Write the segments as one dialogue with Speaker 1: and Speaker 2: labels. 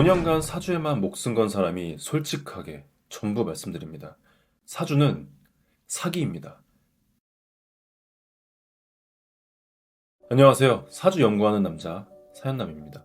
Speaker 1: 5년간 사주에만 목숨 건 사람이 솔직하게 전부 말씀드립니다. 사주는 사기입니다. 안녕하세요. 사주 연구하는 남자 사연남입니다.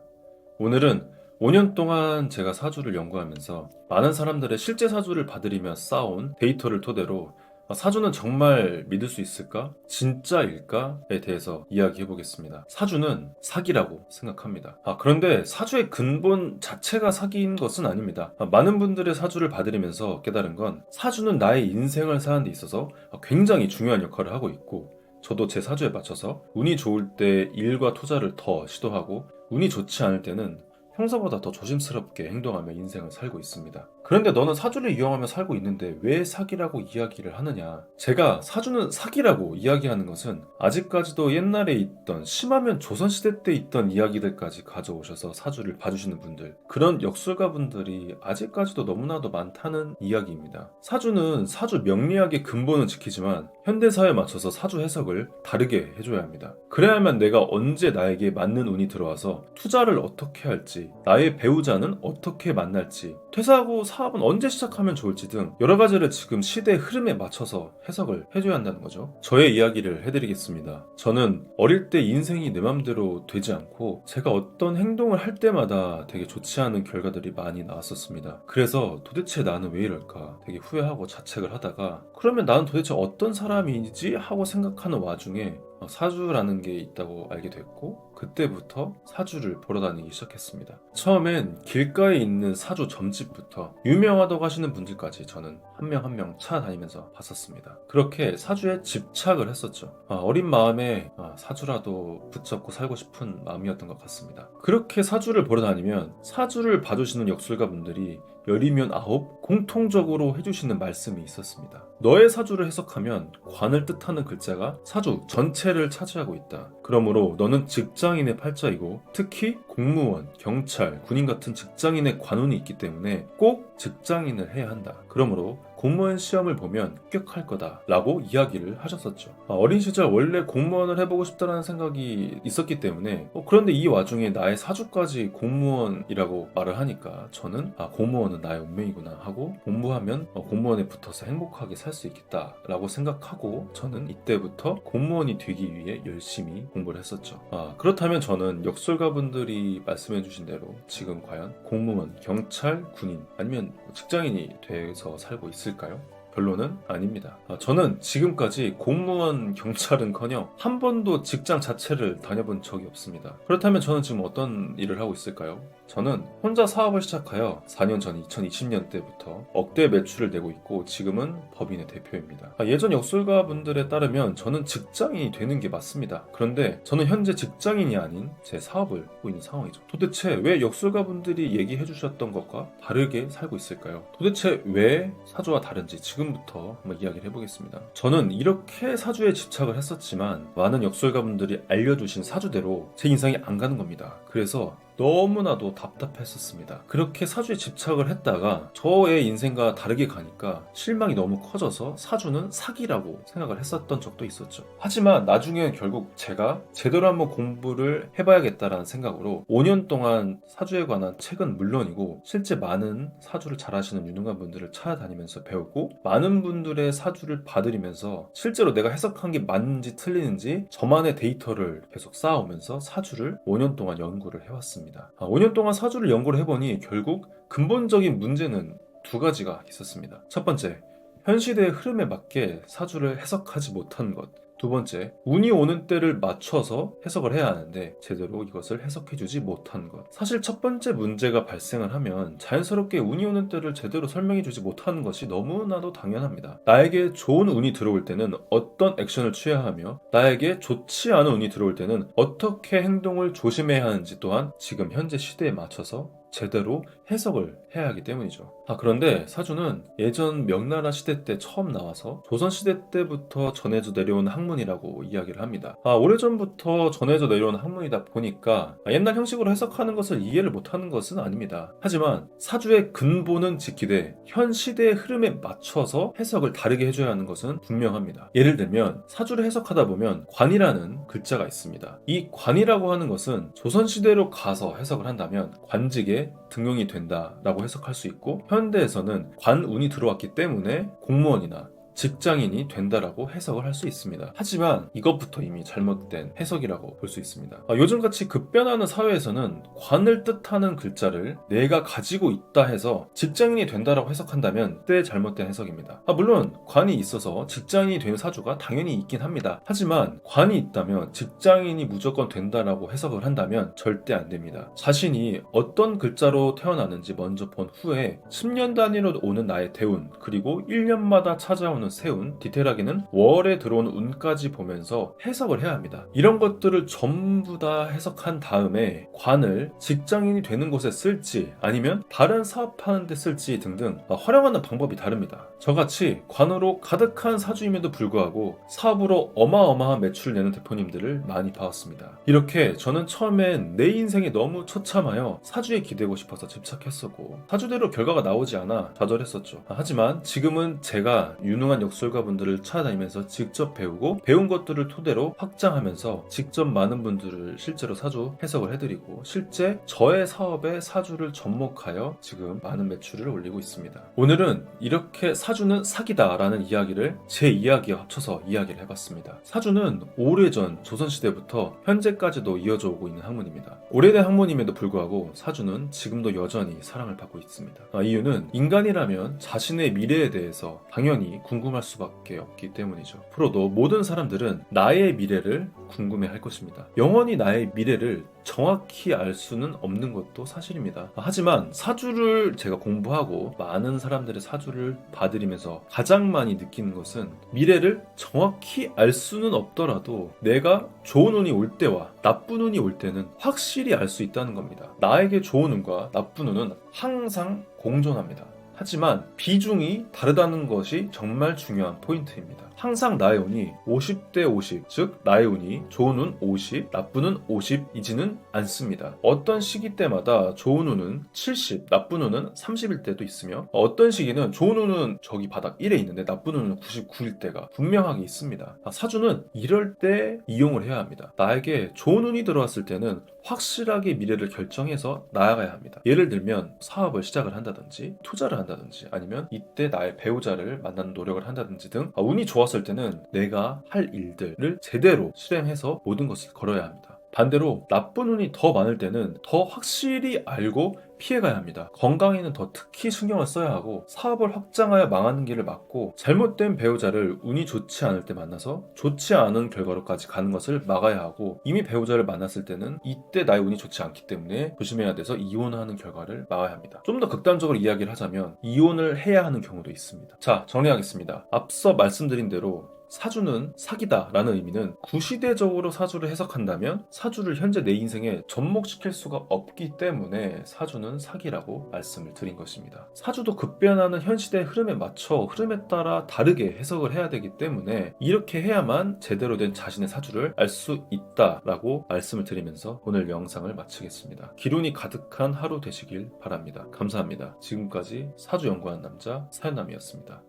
Speaker 1: 오늘은 5년 동안 제가 사주를 연구하면서 많은 사람들의 실제 사주를 받으리며 쌓아온 데이터를 토대로 사주는 정말 믿을 수 있을까? 진짜일까?에 대해서 이야기해 보겠습니다. 사주는 사기라고 생각합니다. 그런데 사주의 근본 자체가 사기인 것은 아닙니다. 많은 분들의 사주를 받으리면서 깨달은 건 사주는 나의 인생을 사는 데 있어서 굉장히 중요한 역할을 하고 있고, 저도 제 사주에 맞춰서 운이 좋을 때 일과 투자를 더 시도하고, 운이 좋지 않을 때는 평소보다 더 조심스럽게 행동하며 인생을 살고 있습니다. 그런데 너는 사주를 이용하며 살고 있는데 왜 사기라고 이야기를 하느냐? 제가 사주는 사기라고 이야기하는 것은 아직까지도 옛날에 있던, 심하면 조선시대 때 있던 이야기들까지 가져오셔서 사주를 봐주시는 분들, 그런 역술가 분들이 아직까지도 너무나도 많다는 이야기입니다. 사주는 사주 명리학의 근본은 지키지만 현대사에 맞춰서 사주 해석을 다르게 해줘야 합니다. 그래야만 내가 언제 나에게 맞는 운이 들어와서 투자를 어떻게 할지, 나의 배우자는 어떻게 만날지, 퇴사하고 사업은 언제 시작하면 좋을지 등 여러 가지를 지금 시대의 흐름에 맞춰서 해석을 해줘야 한다는 거죠. 저의 이야기를 해드리겠습니다. 저는 어릴 때 인생이 내 맘대로 되지 않고 제가 어떤 행동을 할 때마다 되게 좋지 않은 결과들이 많이 나왔었습니다. 그래서 도대체 나는 왜 이럴까 되게 후회하고 자책을 하다가, 그러면 나는 도대체 어떤 사람이지 하고 생각하는 와중에 사주라는 게 있다고 알게 됐고, 그때부터 사주를 보러 다니기 시작했습니다. 처음엔 길가에 있는 사주 점집부터 유명하다고 하시는 분들까지 저는 한 명 한 명 찾아다니면서 봤었습니다. 그렇게 사주에 집착을 했었죠. 어린 마음에 사주라도 붙잡고 살고 싶은 마음이었던 것 같습니다. 그렇게 사주를 보러 다니면 사주를 봐주시는 역술가 분들이 열이면 아홉 공통적으로 해주시는 말씀이 있었습니다. 너의 사주를 해석하면 관을 뜻하는 글자가 사주 전체를 차지하고 있다. 그러므로 너는 직장인의 팔자이고, 특히 공무원, 경찰, 군인 같은 직장인의 관운이 있기 때문에 꼭 직장인을 해야 한다. 그러므로 공무원 시험을 보면 합격할 거다 라고 이야기를 하셨었죠. 어린 시절 원래 공무원을 해보고 싶다는 생각이 있었기 때문에, 그런데 이 와중에 나의 사주까지 공무원이라고 말을 하니까 저는 공무원은 나의 운명이구나 하고, 공부하면 공무원에 붙어서 행복하게 살 수 있겠다 라고 생각하고, 저는 이때부터 공무원이 되기 위해 열심히 공부를 했었죠. 그렇다면 저는 역술가분들이 말씀해 주신 대로 지금 과연 공무원, 경찰, 군인 아니면 직장인이 돼서 살고 있을까요? 결론은 아닙니다. 저는 지금까지 공무원, 경찰은커녕 한 번도 직장 자체를 다녀본 적이 없습니다. 그렇다면 저는 지금 어떤 일을 하고 있을까요? 저는 혼자 사업을 시작하여 4년 전 2020년 때부터 억대 매출을 내고 있고, 지금은 법인의 대표입니다. 예전 역술가 분들에 따르면 저는 직장인이 되는 게 맞습니다. 그런데 저는 현재 직장인이 아닌 제 사업을 하고 있는 상황이죠. 도대체 왜 역술가 분들이 얘기해 주셨던 것과 다르게 살고 있을까요? 도대체 왜 사주와 다른지 지금부터 한번 이야기를 해보겠습니다. 저는 이렇게 사주에 집착을 했었지만 많은 역술가 분들이 알려주신 사주대로 제 인생이 안 가는 겁니다. 그래서 너무나도 답답했었습니다. 그렇게 사주에 집착을 했다가 저의 인생과 다르게 가니까 실망이 너무 커져서 사주는 사기라고 생각을 했었던 적도 있었죠. 하지만 나중에 결국 제가 제대로 한번 공부를 해봐야겠다라는 생각으로 5년 동안 사주에 관한 책은 물론이고, 실제 많은 사주를 잘 하시는 유능한 분들을 찾아다니면서 배우고, 많은 분들의 사주를 봐드리면서 실제로 내가 해석한 게 맞는지 틀리는지 저만의 데이터를 계속 쌓아오면서 사주를 5년 동안 연구를 해왔습니다. 5년 동안 사주를 연구를 해보니 결국 근본적인 문제는 두 가지가 있었습니다. 첫 번째, 현 시대의 흐름에 맞게 사주를 해석하지 못한 것. 두 번째, 운이 오는 때를 맞춰서 해석을 해야 하는데 제대로 이것을 해석해주지 못한 것. 사실 첫 번째 문제가 발생을 하면 자연스럽게 운이 오는 때를 제대로 설명해주지 못하는 것이 너무나도 당연합니다. 나에게 좋은 운이 들어올 때는 어떤 액션을 취해야 하며, 나에게 좋지 않은 운이 들어올 때는 어떻게 행동을 조심해야 하는지 또한 지금 현재 시대에 맞춰서 제대로 해석을 해야 하기 때문이죠. 그런데 사주는 예전 명나라 시대 때 처음 나와서 조선시대 때부터 전해져 내려온 학문이라고 이야기를 합니다. 오래전부터 전해져 내려온 학문이다 보니까 옛날 형식으로 해석하는 것을 이해를 못하는 것은 아닙니다. 하지만 사주의 근본은 지키되 현 시대의 흐름에 맞춰서 해석을 다르게 해줘야 하는 것은 분명합니다. 예를 들면 사주를 해석하다 보면 관이라는 글자가 있습니다. 이 관이라고 하는 것은 조선시대로 가서 해석을 한다면 관직의 때문에 등용이 된다라고 해석할 수 있고, 현대에서는 관운이 들어왔기 때문에 공무원이나 직장인이 된다라고 해석을 할 수 있습니다. 하지만 이것부터 이미 잘못된 해석이라고 볼 수 있습니다. 요즘같이 급변하는 사회에서는 관을 뜻하는 글자를 내가 가지고 있다 해서 직장인이 된다라고 해석한다면 그때 잘못된 해석입니다. 물론 관이 있어서 직장인이 되는 사주가 당연히 있긴 합니다. 하지만 관이 있다면 직장인이 무조건 된다라고 해석을 한다면 절대 안 됩니다. 자신이 어떤 글자로 태어나는지 먼저 본 후에 10년 단위로 오는 나의 대운, 그리고 1년마다 찾아오는 세운, 디테일하게는 월에 들어오는 운까지 보면서 해석을 해야 합니다. 이런 것들을 전부 다 해석한 다음에 관을 직장인이 되는 곳에 쓸지 아니면 다른 사업하는 데 쓸지 등등 활용하는 방법이 다릅니다. 저같이 관으로 가득한 사주임에도 불구하고 사업으로 어마어마한 매출을 내는 대표님들을 많이 봐왔습니다. 이렇게 저는 처음엔 내 인생이 너무 처참하여 사주에 기대고 싶어서 집착했었고, 사주대로 결과가 나오지 않아 좌절했었죠. 하지만 지금은 제가 유능한 역술가분들을 찾아다니면서 직접 배우고, 배운 것들을 토대로 확장하면서 직접 많은 분들을 실제로 사주 해석을 해드리고, 실제 저의 사업에 사주를 접목하여 지금 많은 매출을 올리고 있습니다. 오늘은 이렇게 사주는 사기다 라는 이야기를 제 이야기와 합쳐서 이야기를 해봤습니다. 사주는 오래전 조선시대부터 현재까지도 이어져 오고 있는 학문입니다. 오래된 학문임에도 불구하고 사주는 지금도 여전히 사랑을 받고 있습니다. 이유는 인간이라면 자신의 미래에 대해서 당연히 궁금할 수밖에 없기 때문이죠. 앞으로도 모든 사람들은 나의 미래를 궁금해할 것입니다. 영원히 나의 미래를 정확히 알 수는 없는 것도 사실입니다. 하지만 사주를 제가 공부하고 많은 사람들의 사주를 봐드리면서 가장 많이 느끼는 것은, 미래를 정확히 알 수는 없더라도 내가 좋은 운이 올 때와 나쁜 운이 올 때는 확실히 알 수 있다는 겁니다. 나에게 좋은 운과 나쁜 운은 항상 공존합니다. 하지만 비중이 다르다는 것이 정말 중요한 포인트입니다. 항상 나의 운이 50대 50, 즉 나의 운이 좋은 운 50, 나쁜 운 50이지는 않습니다. 어떤 시기 때마다 좋은 운은 70, 나쁜 운은 30일 때도 있으며, 어떤 시기는 좋은 운은 저기 바닥 1에 있는데 나쁜 운은 99일 때가 분명하게 있습니다. 사주는 이럴 때 이용을 해야 합니다. 나에게 좋은 운이 들어왔을 때는 확실하게 미래를 결정해서 나아가야 합니다. 예를 들면 사업을 시작을 한다든지 투자를 한다든지 아니면 이때 나의 배우자를 만나는 노력을 한다든지 등 운이 좋았을 때는 내가 할 일들을 제대로 실행해서 모든 것을 걸어야 합니다. 반대로 나쁜 운이 더 많을 때는 더 확실히 알고 피해가야 합니다. 건강에는 더 특히 신경을 써야 하고, 사업을 확장하여 망하는 길을 막고, 잘못된 배우자를 운이 좋지 않을 때 만나서 좋지 않은 결과로까지 가는 것을 막아야 하고, 이미 배우자를 만났을 때는 이때 나의 운이 좋지 않기 때문에 조심해야 돼서 이혼하는 결과를 막아야 합니다. 좀 더 극단적으로 이야기를 하자면 이혼을 해야 하는 경우도 있습니다. 자, 정리하겠습니다. 앞서 말씀드린 대로 사주는 사기다 라는 의미는 구시대적으로 사주를 해석한다면 사주를 현재 내 인생에 접목시킬 수가 없기 때문에 사주는 사기라고 말씀을 드린 것입니다. 사주도 급변하는 현 시대의 흐름에 맞춰 흐름에 따라 다르게 해석을 해야 되기 때문에 이렇게 해야만 제대로 된 자신의 사주를 알 수 있다라고 말씀을 드리면서 오늘 영상을 마치겠습니다. 기운이 가득한 하루 되시길 바랍니다. 감사합니다. 지금까지 사주 연구하는 남자 사연남이었습니다.